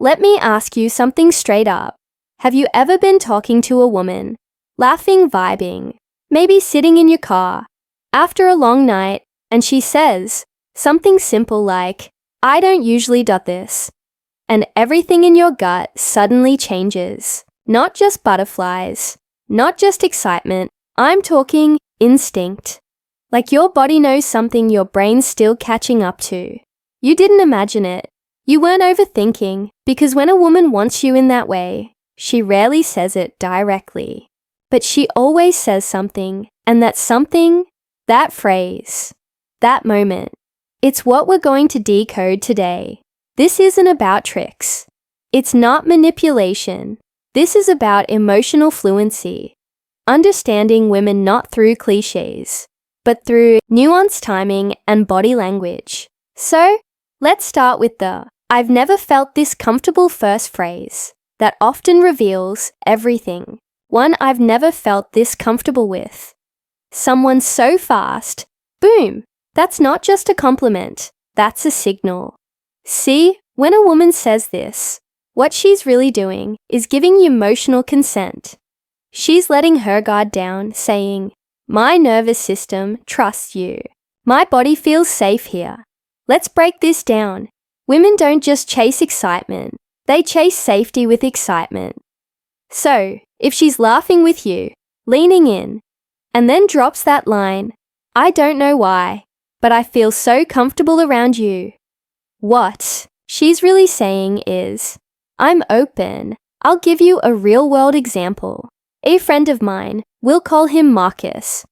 Let me ask you something straight up. Have you ever been talking to a woman, laughing, vibing, maybe sitting in your car, after a long night, and she says something simple like, "I don't usually do this," and everything in your gut suddenly changes? Not just butterflies, not just excitement, I'm talking instinct. Like your body knows something your brain's still catching up to. You didn't imagine it. You weren't overthinking, because when a woman wants you in that way, she rarely says it directly. But she always says something, and that something, that phrase, that moment, it's what we're going to decode today. This isn't about tricks. It's not manipulation. This is about emotional fluency. Understanding women not through cliches, but through nuanced timing and body language. So, let's start with the "I've never felt this comfortable" first phrase that often reveals everything. One I've never felt this comfortable with. Someone so fast, boom, that's not just a compliment, that's a signal. See, when a woman says this, what she's really doing is giving you emotional consent. She's letting her guard down, saying, "My nervous system trusts you. My body feels safe here. Let's break this down." Women don't just chase excitement, they chase safety with excitement. So, if she's laughing with you, leaning in, and then drops that line, "I don't know why, but I feel so comfortable around you," what she's really saying is, "I'm open. I'll give you a real-world example. A friend of mine, we'll call him Marcus,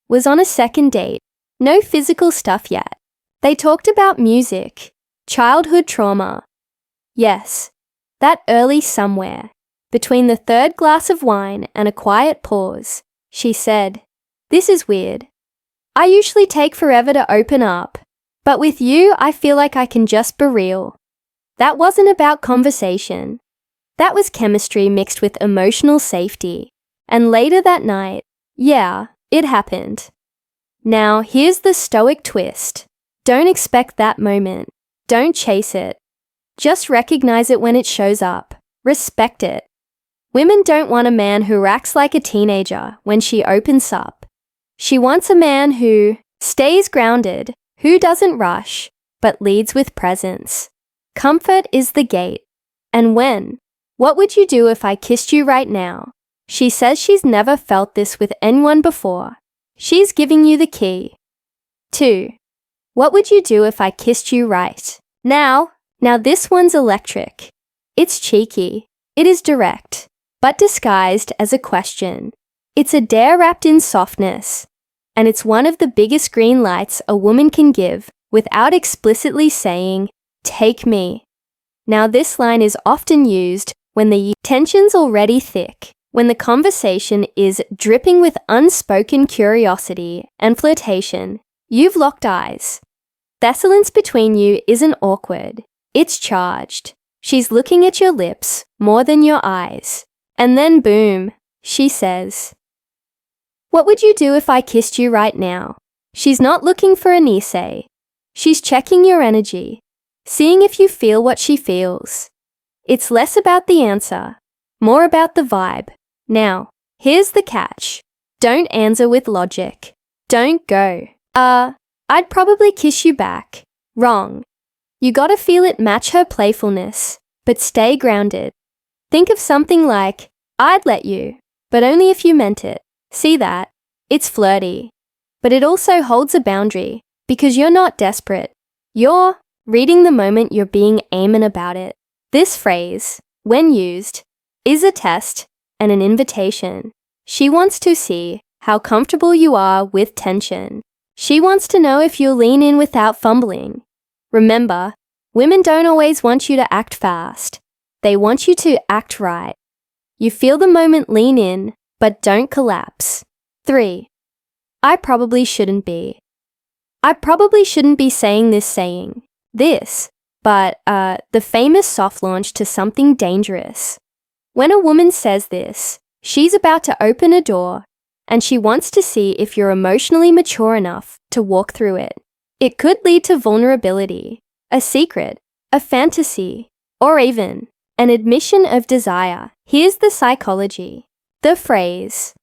was on a second date. No physical stuff yet. They talked about music, childhood trauma. Yes, that early somewhere, between the third glass of wine and a quiet pause, she said, "This is weird. I usually take forever to open up, but with you I feel like I can just be real." That wasn't about conversation. That was chemistry mixed with emotional safety. And later that night, yeah, it happened. Now, here's the stoic twist. Don't expect that moment. Don't chase it. Just recognize it when it shows up. Respect it. Women don't want a man who acts like a teenager when she opens up. She wants a man who stays grounded, who doesn't rush, but leads with presence. Comfort is the gate. And when? What would you do if I kissed you right now? She says she's never felt this with anyone before. She's giving you the key. 2. What would you do if I kissed you right now? Now this one's electric. It's cheeky. It is direct, but disguised as a question. It's a dare wrapped in softness. And it's one of the biggest green lights a woman can give without explicitly saying, "Take me." Now this line is often used when the tension's already thick, when the conversation is dripping with unspoken curiosity and flirtation. You've locked eyes. The silence between you isn't awkward. It's charged. She's looking at your lips more than your eyes. And then boom, she says, "What would you do if I kissed you right now?" She's not looking for an essay. She's checking your energy, seeing if you feel what she feels. It's less about the answer, more about the vibe. Now, here's the catch. Don't answer with logic. Don't go, "I'd probably kiss you back." Wrong. You gotta feel it match her playfulness, but stay grounded. Think of something like, "I'd let you, but only if you meant it." See that? It's flirty. But it also holds a boundary, because you're not desperate. You're reading the moment you're being aiming about it. This phrase, when used, is a test and an invitation. She wants to see how comfortable you are with tension. She wants to know if you'll lean in without fumbling. Remember, women don't always want you to act fast. They want you to act right. You feel the moment, lean in, but don't collapse. 3. I probably shouldn't be. I probably shouldn't be saying this, but the famous soft launch to something dangerous. When a woman says this, she's about to open a door, and she wants to see if you're emotionally mature enough to walk through it. It could lead to vulnerability, a secret, a fantasy, or even an admission of desire. Here's the psychology. The phrase,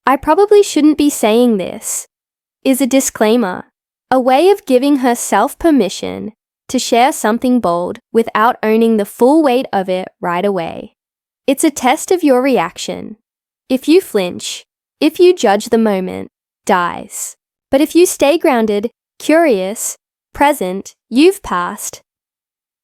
"I probably shouldn't be saying this," is a disclaimer, a way of giving herself permission to share something bold without owning the full weight of it right away. It's a test of your reaction. If you flinch, if you judge, the moment dies. But if you stay grounded, curious, present, you've passed.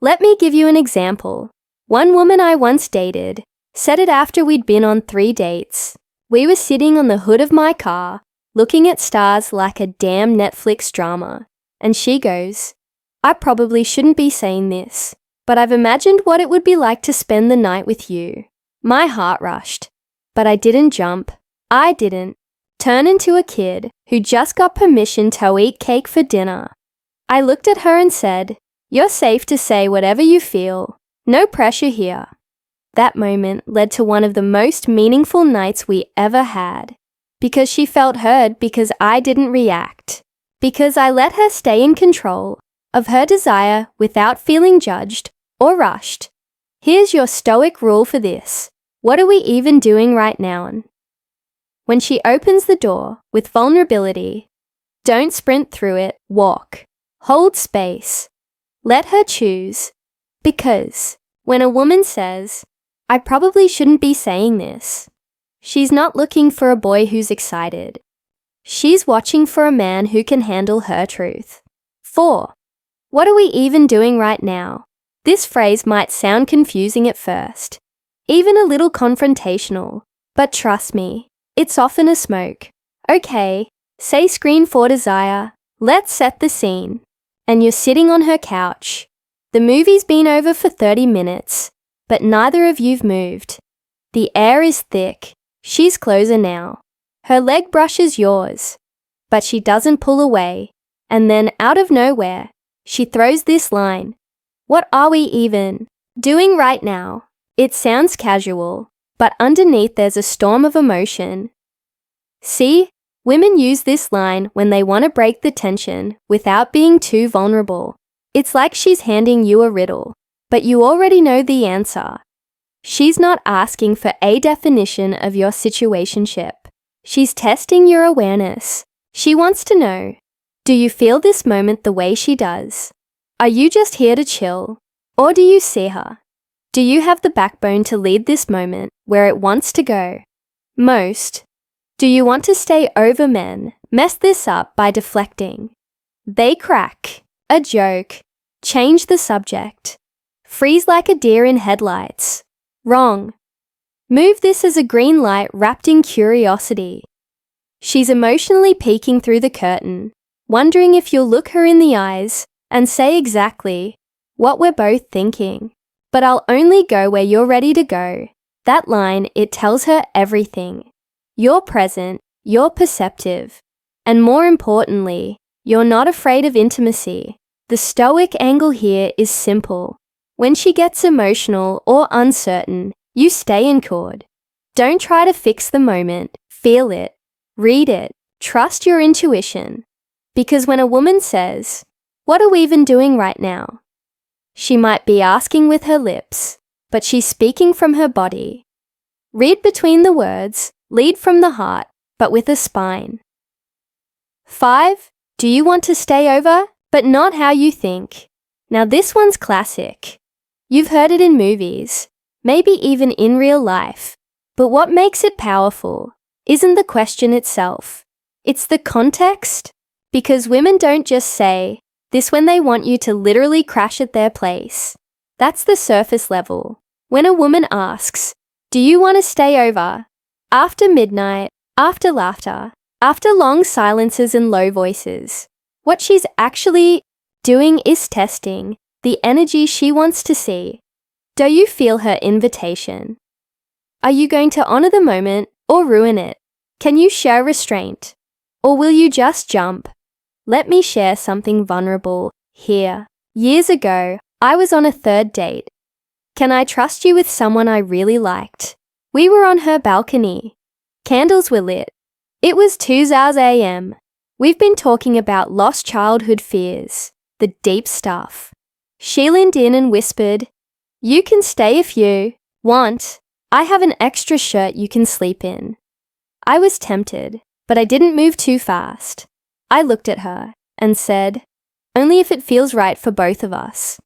Let me give you an example. One woman I once dated said it after we'd been on 3 dates. We were sitting on the hood of my car, looking at stars like a damn Netflix drama, and she goes, "I probably shouldn't be saying this, but I've imagined what it would be like to spend the night with you." My heart rushed, but I didn't jump. I didn't turn into a kid who just got permission to eat cake for dinner. I looked at her and said, "You're safe to say whatever you feel. No pressure here." That moment led to one of the most meaningful nights we ever had, because she felt heard, because I didn't react, because I let her stay in control of her desire without feeling judged or rushed. Here's your stoic rule for this. What are we even doing right now? When she opens the door with vulnerability, don't sprint through it, walk. Hold space. Let her choose. Because when a woman says, "I probably shouldn't be saying this," she's not looking for a boy who's excited. She's watching for a man who can handle her truth. 4. What are we even doing right now? This phrase might sound confusing at first, even a little confrontational, but trust me, it's often a smoke. Okay, say screen for desire. Let's set the scene. And you're sitting on her couch. The movie's been over for 30 minutes, but neither of you've moved. The air is thick. She's closer now. Her leg brushes yours, but she doesn't pull away. And then, out of nowhere, she throws this line. What are we even doing right now? It sounds casual, but underneath there's a storm of emotion. See, women use this line when they want to break the tension without being too vulnerable. It's like she's handing you a riddle, but you already know the answer. She's not asking for a definition of your situationship. She's testing your awareness. She wants to know, do you feel this moment the way she does? Are you just here to chill? Or do you see her? Do you have the backbone to lead this moment where it wants to go? Most. Do you want to stay over men, mess this up by deflecting? They crack, a joke, change the subject, freeze like a deer in headlights. Wrong. Move this as a green light wrapped in curiosity. She's emotionally peeking through the curtain, wondering if you'll look her in the eyes and say exactly what we're both thinking. But I'll only go where you're ready to go. That line, it tells her everything. You're present, you're perceptive, and more importantly, you're not afraid of intimacy. The stoic angle here is simple. When she gets emotional or uncertain, you stay in chord. Don't try to fix the moment. Feel it. Read it. Trust your intuition. Because when a woman says, "What are we even doing right now?" she might be asking with her lips, but she's speaking from her body. Read between the words, lead from the heart, but with a spine. 5. Do you want to stay over, but not how you think? Now this one's classic. You've heard it in movies, maybe even in real life. But what makes it powerful isn't the question itself. It's the context. Because women don't just say this when they want you to literally crash at their place. That's the surface level. When a woman asks, "Do you want to stay over?" After midnight, after laughter, after long silences and low voices, what she's actually doing is testing the energy she wants to see. Do you feel her invitation? Are you going to honor the moment or ruin it? Can you share restraint? Or will you just jump? Let me share something vulnerable here. Years ago, I was on a 3rd date. Can I trust you with someone I really liked? We were on her balcony. Candles were lit. It was 2 a.m. We've been talking about lost childhood fears, the deep stuff. She leaned in and whispered, You can stay if you want. I have an extra shirt you can sleep in. I was tempted, but I didn't move too fast. I looked at her and said, only if it feels right for both of us.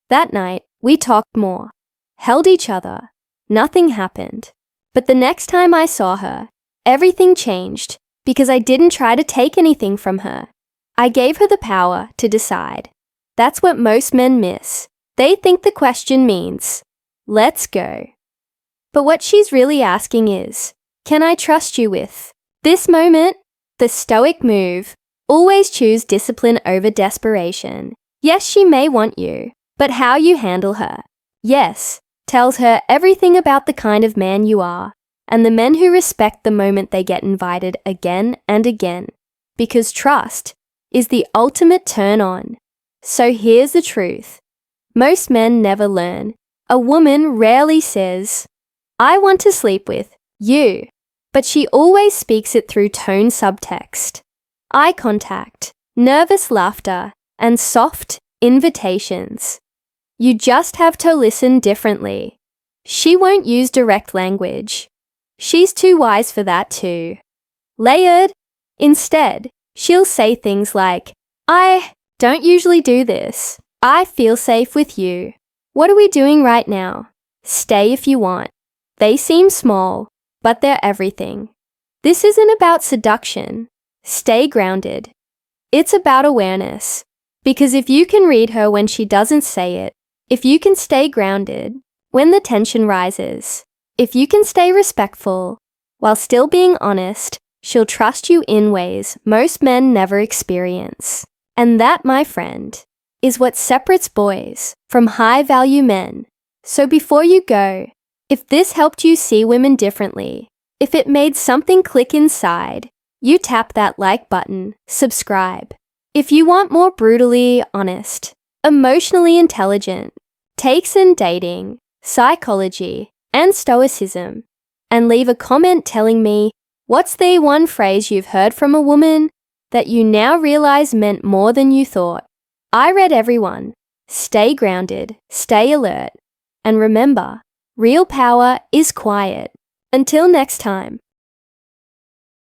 That night, we talked more, held each other. Nothing happened. But the next time I saw her, everything changed because I didn't try to take anything from her. I gave her the power to decide. That's what most men miss. They think the question means, let's go. But what she's really asking is, can I trust you with this moment? The stoic move. Always choose discipline over desperation. Yes, she may want you, but how you handle her, yes, tells her everything about the kind of man you are, and the men who respect the moment they get invited again and again, because trust is the ultimate turn on. So here's the truth. Most men never learn. A woman rarely says, I want to sleep with you, but she always speaks it through tone subtext, eye contact, nervous laughter, and soft invitations. You just have to listen differently. She won't use direct language. She's too wise for that too. Layered. Instead, she'll say things like, I don't usually do this. I feel safe with you. What are we doing right now? Stay if you want. They seem small, but they're everything. This isn't about seduction. Stay grounded. It's about awareness. Because if you can read her when she doesn't say it, if you can stay grounded when the tension rises, if you can stay respectful while still being honest, she'll trust you in ways most men never experience. And that, my friend, is what separates boys from high-value men. So before you go, if this helped you see women differently, if it made something click inside, you tap that like button, subscribe. If you want more brutally honest, emotionally intelligent takes in dating, psychology, and stoicism, and leave a comment telling me what's the one phrase you've heard from a woman that you now realize meant more than you thought. I read everyone. Stay grounded, stay alert, and remember, real power is quiet. Until next time.